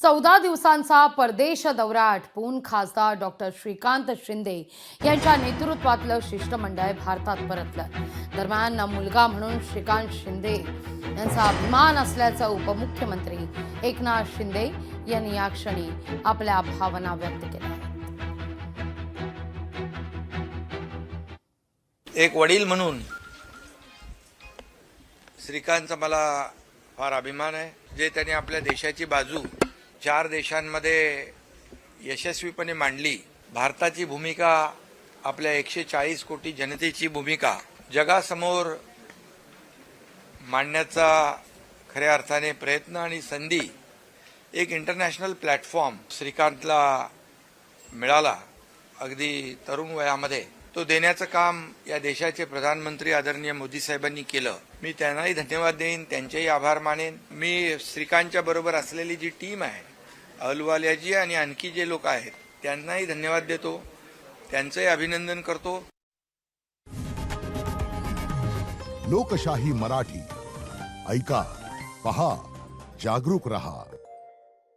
14 दिवसांचा परदेश दौरा आटपून खासदार डॉक्टर श्रीकांत शिंदे यांच्या नेतृत्वातलं शिष्टमंडळ भारतात परतलं। दरम्यान मुलगा म्हणून श्रीकांत शिंदे यांचा अभिमान असल्याचं उपमुख्यमंत्री एकनाथ शिंदे यांनी या क्षणी आपल्या भावना व्यक्त केल्या आहेत। एक वडील म्हणून श्रीकांतचा मला फार अभिमान आहे, जे त्यांनी आपल्या देशाची बाजू 4 देशांमध्ये यशस्वीपणे मांडली। भारताची भूमिका, आपल्या 140 कोटी जनतेची भूमिका जगासमोर मांडण्याचा खऱ्या अर्थाने प्रयत्न आणि संधी एक इंटरनॅशनल प्लॅटफॉर्म श्रीकांतला मिळाला। अगदी तरुण वयामध्ये तो देण्याचं काम या देशाचे प्रधानमंत्री आदरणीय मोदी साहेबांनी केलं। मी त्यांनाही धन्यवाद देईन, त्यांचेही आभार मानेन। मी श्रीकांतच्या बरोबर असलेली जी टीम आहे, अहलुवालियाजी आणि आणखी जे लोक आहेत, त्यांनाही धन्यवाद देतो, त्यांचंही अभिनंदन करतो। लोकशाही मराठी ऐका, पहा, जागरूक रहा।